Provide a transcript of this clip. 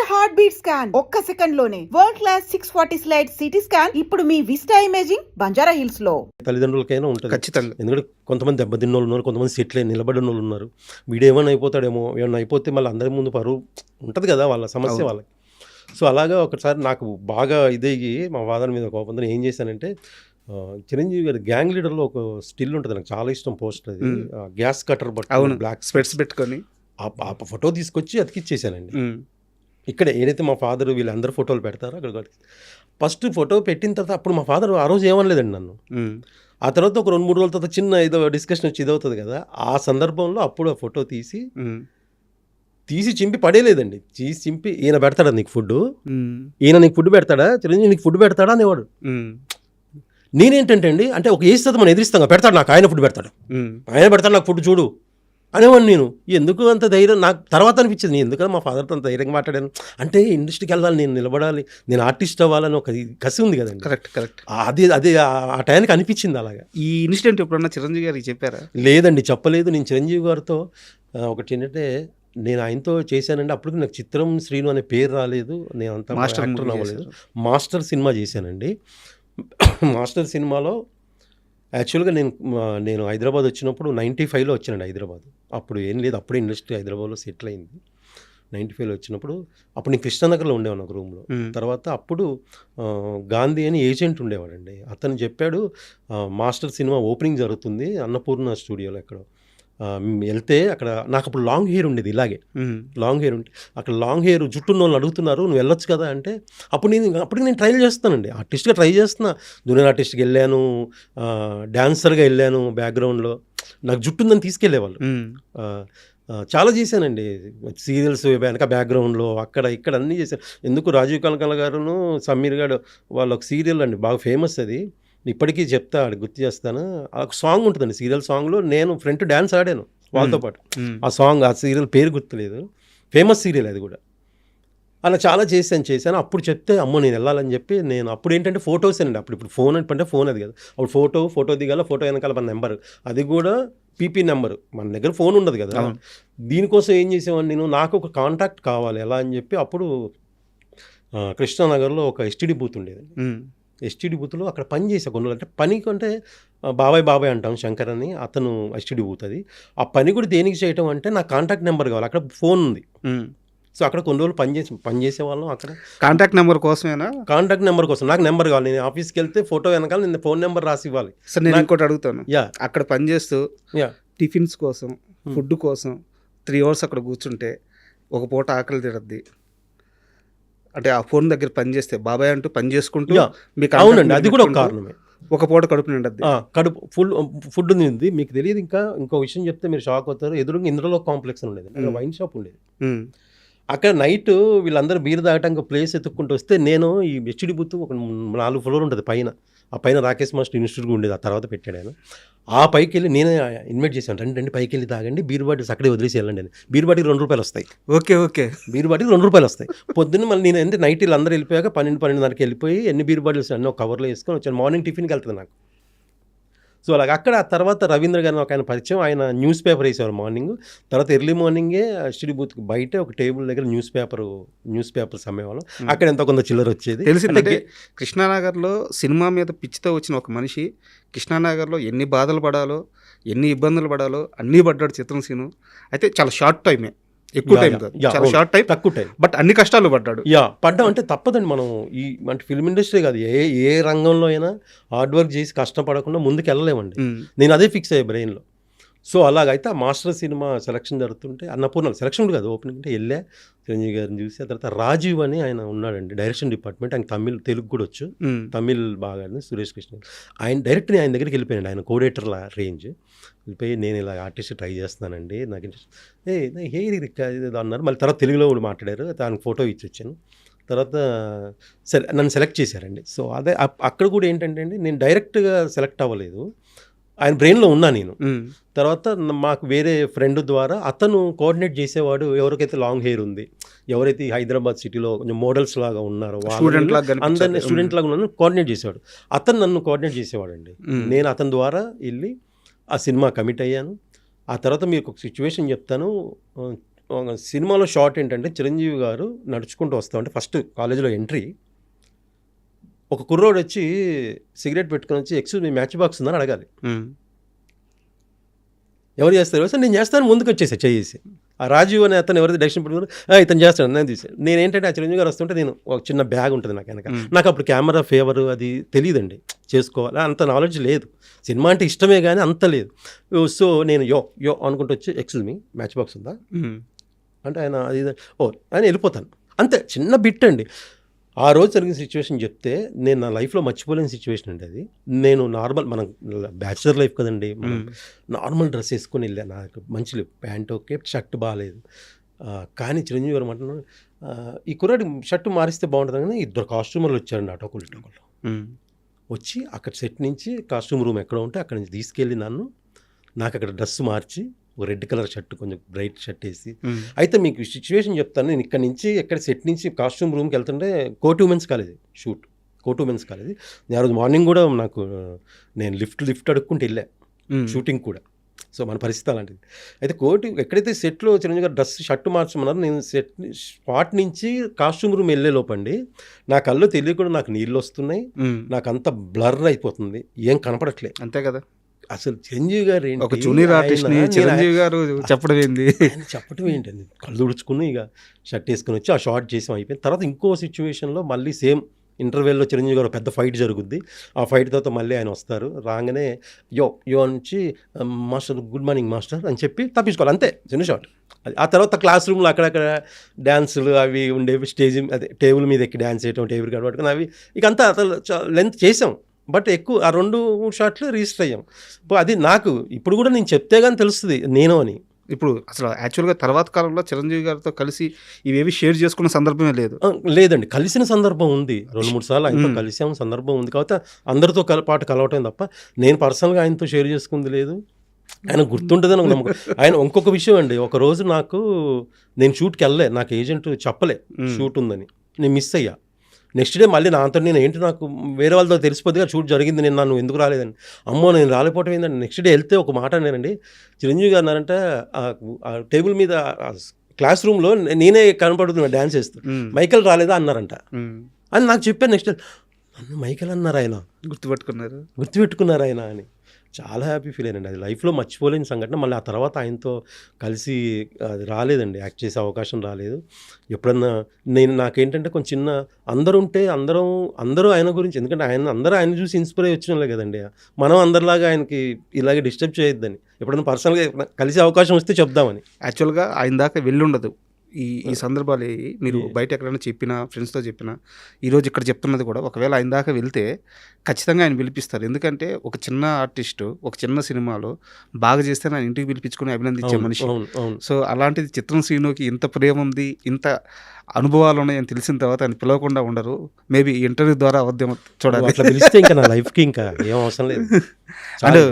Digital heart beat scan ఒక్క second లోనే world class 640 slide CT scan ఇప్పుడు మీ vista imaging Banjara hills లో. తల్లిదండ్రులకైనా ఉంటుంది ఖచ్చితంగా. ఎందుకంటే కొంతమంది దెబ్బతిన్న వాళ్ళు ఉన్నారు, కొంతమంది సెటిల్ అయి నిలబడిన వాళ్ళు ఉన్నారు. వీడు ఏమైనా అయిపోతాడేమో, ఏమైనా అయిపోతే మళ్ళీ అందరి ముందు పరువు ఉంటుంది కదా, వాళ్ళ సమస్య వాళ్ళకి. సో అలాగా ఒకసారి నాకు బాగా ఇదయ్యి మా ఫాదర్ మీద కోపంతో ఏం చేశానంటే, చిరంజీవి గారి గ్యాంగ్ లీడర్లో ఒక స్టిల్ ఉంటుంది, నాకు చాలా ఇష్టం పోస్టర్. అది గ్యాస్ కటర్ బట్ బ్లాక్ స్పెట్స్ పెట్టుకొని ఆ ఫోటో తీసుకొచ్చి అతికిచ్చేసానండి. ఇక్కడ ఏదైతే మా ఫాదర్ వీళ్ళందరూ ఫోటోలు పెడతారో అక్కడ ఫస్ట్ ఫోటో పెట్టిన తర్వాత అప్పుడు మా ఫాదర్ ఆ రోజు ఏమనలేదండి నన్ను. ఆ తర్వాత ఒక 2-3 రోజుల తర్వాత చిన్న ఏదో డిస్కషన్ వచ్చి ఇదవుతుంది కదా, ఆ సందర్భంలో అప్పుడు ఆ ఫోటో తీసి చింపి పడేలేదండి. తీసి చింపి ఈయన పెడతాడా నీకు ఫుడ్, ఈయన నీకు ఫుడ్ పెడతాడా, చిరంజీవి నీకు ఫుడ్ పెడతాడా అనేవాడు. నేనేంటంటే అండి, అంటే ఒక ఏజ్ మనం ఎదిరిస్తాం, పెడతాడు నాకు, ఆయన ఫుడ్ పెడతాడు, ఆయన పెడతాడు నాకు ఫుడ్ చూడు అనేవాడు. నేను ఎందుకు అంత ధైర్యం, నాకు తర్వాత అనిపించింది నేను ఎందుకని మా ఫాదర్తో అంత ధైర్యంగా మాట్లాడాను అంటే, ఇండస్ట్రీకి వెళ్ళాలి, నేను నిలబడాలి, నేను ఆర్టిస్ట్ అవ్వాలని ఒక కసి ఉంది కదండి. కరెక్ట్. అది ఆ టైంకి అనిపించింది అలాగా. ఈ ఇన్సిడెంట్ ఎప్పుడన్నా చిరంజీవి గారికి చెప్పారా? లేదండి, చెప్పలేదు. నేను చిరంజీవి గారితో ఒకటి ఏంటంటే, నేను ఆయనతో చేశానండి. అప్పుడు నాకు చిత్రం శ్రీను అనే పేరు రాలేదు, నేను అంత యాక్టర్ అవ్వలేదు. మాస్టర్ సినిమా చేశానండి. మాస్టర్ సినిమాలో యాక్చువల్గా నేను హైదరాబాద్ వచ్చినప్పుడు 95లో వచ్చానండి హైదరాబాద్. అప్పుడు ఏం లేదు, అప్పుడే ఇండస్ట్రీ హైదరాబాద్లో సెటిల్ అయింది. 95లో వచ్చినప్పుడు అప్పుడు నేను కృష్ణానగర్లో ఉండేవాను ఒక రూమ్లో. తర్వాత అప్పుడు గాంధీ అని ఏజెంట్ ఉండేవాడండి. అతను చెప్పాడు, మాస్టర్ సినిమా ఓపెనింగ్ జరుగుతుంది అన్నపూర్ణ స్టూడియోలో ఎక్కడో, వెళ్తే అక్కడ నాకు అప్పుడు లాంగ్ హెయిర్ ఉండేది, ఇలాగే లాంగ్ హెయిర్ ఉంటే అక్కడ లాంగ్ హెయిర్ జుట్టున్న వాళ్ళని అడుగుతున్నారు, నువ్వు వెళ్ళొచ్చు కదా అంటే, అప్పుడు నేను ట్రైల్ చేస్తానండి, ఆర్టిస్ట్గా ట్రై చేస్తున్నా. జూనియర్ ఆర్టిస్ట్కి వెళ్ళాను, డాన్సర్గా వెళ్ళాను, బ్యాక్గ్రౌండ్లో నాకు జుట్టు ఉందని తీసుకెళ్ళేవాళ్ళు. చాలా చేశానండి, సీరియల్స్ వెనక బ్యాక్గ్రౌండ్లో అక్కడ ఇక్కడ అన్నీ చేశాను. ఎందుకు రాజీవ్ కనకాల గారును సమీర్ గారు వాళ్ళ ఒక సీరియల్ అండి, బాగా ఫేమస్ అది, ఇప్పటికీ చెప్తా, గుర్తు చేస్తాను. ఒక సాంగ్ ఉంటుందండి సీరియల్ సాంగ్లో, నేను ఫ్రంట్ డ్యాన్స్ ఆడాను వాళ్ళతో పాటు. ఆ సీరియల్ పేరు గుర్తులేదు, ఫేమస్ సీరియల్ అది కూడా. అలా చాలా చేశాను. అప్పుడు చెప్తే అమ్మో నేను వెళ్ళాలని చెప్పి, నేను అప్పుడు ఏంటంటే ఫొటోస్ అండి, ఇప్పుడు ఫోన్ అంటే ఫోన్ అది కదా, అప్పుడు ఫోటో దిగాల, ఫోటో వెనకాల మన నెంబర్, అది కూడా పీపీ నెంబరు, మన దగ్గర ఫోన్ ఉండదు కదా. దీనికోసం ఏం చేసేవాడిని నేను, నాకు ఒక కాంటాక్ట్ కావాలి ఎలా అని చెప్పి, అప్పుడు కృష్ణానగర్లో ఒక ఎస్టీడీ బూత్ ఉండేది. ఎస్టీడీ బూత్లో అక్కడ పని చేసా కొన్ని రోజులు. అంటే పని కంటే బాబాయ్ అంటాం, శంకర్ అని, అతను ఎస్టీడీ బూత్ అది. ఆ పని కూడా దేనికి చేయటం అంటే, నాకు కాంటాక్ట్ నెంబర్ కావాలి, అక్కడ ఫోన్ ఉంది. సో అక్కడ కొన్ని రోజులు పని చేసేవాళ్ళం. అక్కడ కాంటాక్ట్ నెంబర్ కోసమేనా? కాంటాక్ట్ నెంబర్ కోసం నాకు నెంబర్ కావాలి. నేను ఆఫీస్కి వెళ్తే ఫోటో వెనకాల నేను ఫోన్ నెంబర్ రాసి ఇవ్వాలి. సార్ నేను ఇంకోటి అడుగుతాను, అక్కడ పనిచేస్తూ టిఫిన్స్ కోసం, ఫుడ్ కోసం 3 hours అక్కడ కూర్చుంటే ఒక పూట ఆకలి తిరద్ది అంటే, ఆ ఫోన్ దగ్గర పని చేస్తే బాబాయ్ అంటూ పని చేసుకుంటూ మీకు, అవునండి అది కూడా ఒక కారణమే, ఒక పూట కడుపు నిండద్ది, కడుపు ఫుడ్ ఉంది. మీకు తెలియదు, ఇంకో విషయం చెప్తే మీరు షాక్ అవుతారు. ఎదురుగా ఇంద్రలో కాంప్లెక్స్ ఉండేది, వైన్ షాప్ ఉండేది. అక్కడ నైట్ వీళ్ళందరూ బీర్ తాగటానికి ప్లేస్ ఎత్తుక్కుంటూ వస్తే, నేను ఈ హెచ్డి బుత్ ఒక 4 ఫ్లోర్ ఉంటుంది పైన, ఆ పైన రాకేష్ మాస్టర్ ఇన్స్టిట్యూట్ ఉండేది, ఆ తర్వాత పెట్టాడు ఆయన. ఆ పైకి వెళ్ళి నేనే ఇన్వైట్ చేశాను, రండి పైకి వెళ్ళి తాగండి, బీర్ బాటిల్స్ అక్కడే వదిలేసి వెళ్ళండి అని. బీర్ బాటిల్ ₹2 వస్తాయి. ఓకే బీర్ బాటిల్ ₹2 వస్తాయి. పొద్దున్న మళ్ళీ నేను అంటే నైట్ వీళ్ళందరూ వెళ్ళిపోయాక 12-12:30కి వెళ్ళిపోయి ఎన్ని బీర్ బాటిల్స్ అన్నీ ఒక కవర్లో వేసుకొని వచ్చాను. మార్నింగ్ టిఫిన్కి వెళ్తుంది నాకు. సో అలాగ అక్కడ ఆ తర్వాత రవీంద్ర గారిని ఒక ఆయన పరిచయం, ఆయన న్యూస్ పేపర్ వేసేవారు మార్నింగ్. తర్వాత ఎర్లీ మార్నింగే ఎస్టీడీ బూత్కి బయట ఒక టేబుల్ దగ్గర న్యూస్ పేపర్స్ అమ్మేవాళ్ళం. అక్కడ ఎంతో కొంత చిల్లర వచ్చేది. తెలిసిందంటే కృష్ణానగర్లో సినిమా మీద పిచ్చితో వచ్చిన ఒక మనిషి కృష్ణానగర్లో ఎన్ని బాధలు పడాలో, ఎన్ని ఇబ్బందులు పడాలో అన్నీ పడ్డాడు చిత్రం సీను. అయితే చాలా షార్ట్ టైమే, ఎక్కువ టైం కాదు, చాలా షార్ట్ టైం, తక్కువ టైం, బట్ అన్ని కష్టాలు పడ్డాడు. పడ్డాం అంటే తప్పదండి. మనం అంటే ఫిల్మ్ ఇండస్ట్రీ కాదు, ఏ రంగంలో అయినా హార్డ్ వర్క్ చేసి కష్టపడకుండా ముందుకు వెళ్ళలేమండి. నేను అదే ఫిక్స్ అయ్యే బ్రెయిన్లో. సో అలాగైతే ఆ మాస్టర్ సినిమా సెలక్షన్ జరుగుతుంటే, అన్నపూర్ణ సెలక్షన్ కాదు, ఓపెనింగ్ అంటే వెళ్ళా, చిరంజీవి గారిని చూసి. ఆ తర్వాత రాజీవ్ అని ఆయన ఉన్నాడండి, డైరెక్షన్ డిపార్ట్మెంట్, ఆయన తెలుగు కూడా వచ్చు, తమిళ్ బాగా, సురేష్ కృష్ణ, ఆయన డైరెక్ట్ని ఆయన దగ్గరికి వెళ్ళిపోయాడు, ఆయన కోడేటర్ల రేంజ్ వెళ్ళిపోయి, నేను ఇలా ఆర్టిస్ట్ ట్రై చేస్తున్నానండి, నాకు ఇంట్రెస్ట్ అన్నారు. మళ్ళీ తర్వాత తెలుగులో కూడా మాట్లాడారు, దానికి ఫోటో ఇచ్చి వచ్చాను. తర్వాత సరే నన్ను సెలెక్ట్ చేశారండి. సో అదే అక్కడ కూడా ఏంటంటే అండి, నేను డైరెక్ట్గా సెలెక్ట్ అవ్వలేదు, ఆయన బ్రెయిన్లో ఉన్నా నేను. తర్వాత మాకు వేరే ఫ్రెండ్ ద్వారా అతను కోఆర్డినేట్ చేసేవాడు, ఎవరికైతే లాంగ్ హెయిర్ ఉంది, ఎవరైతే హైదరాబాద్ సిటీలో కొంచెం మోడల్స్ లాగా ఉన్నారో అందరినీ స్టూడెంట్ లాగా ఉన్నాను కోఆర్డినేట్ చేసేవాడు. అతను నన్ను కోఆర్డినేట్ చేసేవాడు అండి. నేను అతని ద్వారా వెళ్ళి ఆ సినిమా కమిట్ అయ్యాను. ఆ తర్వాత మీకు ఒక సిచ్యువేషన్ చెప్తాను. ఒక సినిమాలో షార్ట్ ఏంటంటే చిరంజీవి గారు నడుచుకుంటూ వస్తా ఉంటే ఫస్ట్ కాలేజీలో ఎంట్రీ, ఒక కుర్రోడు వచ్చి సిగరెట్ పెట్టుకొని వచ్చి ఎక్స్క్యూజ్ మీ మ్యాచ్ బాక్స్ ఉందని అడగాలి. ఎవరు చేస్తారు సార్? నేను చేస్తాను ముందుకు వచ్చేసా చేసి. ఆ రాజీవ్ అనే అతను ఎవరైతే డైరెక్షన్ పెట్టుకున్నారు ఇతను చేస్తాను నేను తీసాను. నేను ఏంటంటే ఆ చిరంజీవి గారు వస్తుంటే నేను ఒక చిన్న బ్యాగ్ ఉంటుంది నాకు వెనక. నాకు అప్పుడు కెమెరా ఫేవర్ అది తెలియదండి, చేసుకోవాలి అంత నాలెడ్జ్ లేదు. సినిమా అంటే ఇష్టమే కానీ అంత లేదు. సో నేను యో అనుకుంటూ వచ్చి ఎక్స్క్యూజ్ మీ మ్యాచ్ బాక్స్ ఉందా అంటే ఆయన అది ఓ అని వెళ్ళిపోతాను. అంతే, చిన్న బిట్ అండి. ఆ రోజు జరిగిన సిచ్యువేషన్ చెప్తే నేను నా లైఫ్లో మర్చిపోలేని సిచ్యువేషన్ అండి అది. నేను నార్మల్ మనం బ్యాచులర్ లైఫ్ కదండి, మనం నార్మల్ డ్రెస్ వేసుకొని వెళ్ళా. నాకు మంచి ప్యాంట్ ఓకే, షర్ట్ బాగాలేదు. కానీ చిరంజీవి గారు అంటున్నాను ఈ కుర్రాడి షర్టు మారిస్తే బాగుంటుంది కానీ ఇద్దరు కాస్ట్యూమర్లు వచ్చారండి అటోకులు వచ్చి అక్కడ సెట్ నుంచి కాస్ట్యూమ్ రూమ్ ఎక్కడ ఉంటే అక్కడ నుంచి తీసుకెళ్ళి నాకు అక్కడ డ్రెస్ మార్చి ఒక రెడ్ కలర్ షర్ట్ కొంచెం బ్రైట్ షర్ట్ వేసి. అయితే మీకు సిచ్యువేషన్ చెప్తాను. నేను ఇక్కడ నుంచి ఎక్కడ సెట్ నుంచి కాస్ట్యూమ్ రూమ్కి వెళ్తుంటే కోటి ఉమెన్స్ కాలేజ్ షూట్, కోటి ఉమెన్స్ కాలేజ్. నేను ఆ రోజు మార్నింగ్ కూడా నేను లిఫ్ట్ అడుక్కుంటూ వెళ్ళా షూటింగ్ కూడా. సో మన పరిస్థితి అలాంటిది. అయితే ఎక్కడైతే సెట్లో చిరంజీవి గారు డ్రెస్ షర్ట్ మార్చమన్నారు, నేను స్పాట్ నుంచి కాస్ట్యూమ్ రూమ్ వెళ్ళే లోపండి నా కళ్ళు తెలియకుండా నాకు నీళ్ళు వస్తున్నాయి, నాకు అంత బ్లర్ అయిపోతుంది, ఏం కనపడట్లే. అంతే కదా, అసలు చిరంజీవి గారు ఏంటి ఒక జూనియర్ ఆర్టిస్ట్ చిరంజీవి గారు చెప్పడం ఏంటండి, కళ్ళు తుడుచుకుని ఇక షర్ట్ వేసుకుని వచ్చి ఆ షార్ట్ చేసాం, అయిపోయింది. తర్వాత ఇంకో సిచ్యువేషన్లో మళ్ళీ సేమ్ ఇంటర్వెల్లో చిరంజీవి గారు పెద్ద ఫైట్ జరుగుద్ది. ఆ ఫైట్ తర్వాత మళ్ళీ ఆయన వస్తారు, రాగానే యో నుంచి మాస్టర్ గుడ్ మార్నింగ్ మాస్టర్ అని చెప్పి తప్పించుకోవాలి, అంతే చిన్న షార్ట్. అది ఆ తర్వాత క్లాస్ రూమ్లో అక్కడక్కడ డ్యాన్సులు అవి ఉండేవి, స్టేజ్ అదే టేబుల్ మీద ఎక్కి డ్యాన్స్ చేయటం, టేబుల్ కాడ పట్టుకుని అవి ఇక అంతా అసలు లెంత్ చేసాం. బట్ ఎక్కువ ఆ 2-3 షాట్లు రిజిస్టర్ అయ్యాం. అది నాకు ఇప్పుడు కూడా నేను చెప్తే కానీ తెలుస్తుంది నేను అని. ఇప్పుడు అసలు యాక్చువల్గా తర్వాత కాలంలో చిరంజీవి గారితో కలిసి ఇవేవి షేర్ చేసుకున్న సందర్భమే లేదండి. కలిసిన సందర్భం ఉంది, 2-3 సార్లు ఆయనతో కలిసాం సందర్భం ఉంది. కాబట్టి అందరితో పాటు కలవటం తప్ప నేను పర్సనల్గా ఆయనతో షేర్ చేసుకుంది లేదు. ఆయన గుర్తుంటుందని ఒక నమ్మకం. ఆయన ఇంకొక విషయం అండి, ఒకరోజు నేను షూట్కి వెళ్ళలే, నాకు ఏజెంట్ చెప్పలే షూట్ ఉందని, నేను మిస్ అయ్యా. నెక్స్ట్ డే మళ్ళీ నాతో నేను నాకు వేరే వాళ్ళతో తెలిసిపోద్దిగా షూట్ జరిగింది, నేను నన్ను ఎందుకు రాలేదని. అమ్మో నేను రాలేకపోవటం ఏంటంటే నెక్స్ట్ డే వెళ్తే ఒక మాట అన్నానండి, చిరంజీవి గారు అన్నారంటే ఆ టేబుల్ మీద క్లాస్ రూమ్లో నేనే కనపడుతున్నా డ్యాన్స్ చేస్తూ, మైకేల్ రాలేదా అన్నారంట అని నాకు చెప్పాను. నెక్స్ట్ నన్ను మైకేల్ అన్నారు, ఆయన గుర్తుపెట్టుకున్నారు ఆయన అని. చాలా హ్యాపీ ఫీల్ అయ్యానండి. అది లైఫ్లో మర్చిపోలేని సంఘటన. మళ్ళీ ఆ తర్వాత ఆయనతో కలిసి అది రాలేదండి, యాక్ట్ చేసే అవకాశం రాలేదు. ఎప్పుడన్నా నాకేంటంటే కొంచెం చిన్న అందరూ ఆయన గురించి, ఎందుకంటే ఆయన చూసి ఇన్స్పైర్ అయ్యి వచ్చిన కదండి, మనం అందరిలాగా ఆయనకి ఇలాగే డిస్టర్బ్ చేయొద్దని, ఎప్పుడన్నా పర్సనల్గా కలిసే అవకాశం వస్తే చెప్దామని. యాక్చువల్గా ఆయన దాకా వెళ్ళి ఉండదు ఈ సందర్భాలు. మీరు బయట ఎక్కడైనా చెప్పినా, ఫ్రెండ్స్తో చెప్పినా, ఈరోజు ఇక్కడ చెప్తున్నది కూడా, ఒకవేళ ఆయన దాకా వెళ్తే ఖచ్చితంగా ఆయన పిలిపిస్తారు. ఎందుకంటే ఒక చిన్న ఆర్టిస్టు ఒక చిన్న సినిమాలో బాగా చేస్తే ఆయన ఇంటికి పిలిపించుకుని అభినందించే మనిషి. సో అలాంటిది చిత్రం శ్రీనుకి ఇంత ప్రేమ ఉంది, ఇంత అనుభవాలు ఉన్నాయని తెలిసిన తర్వాత ఆయన పిలవకుండా ఉండరు. మేబీ ఇంటర్వ్యూ ద్వారా అవద్యం చూడాలి. అట్లా పిలిస్తే ఇంకా నా లైఫ్కి ఇంకా ఏం అవసరం లేదు. అండ్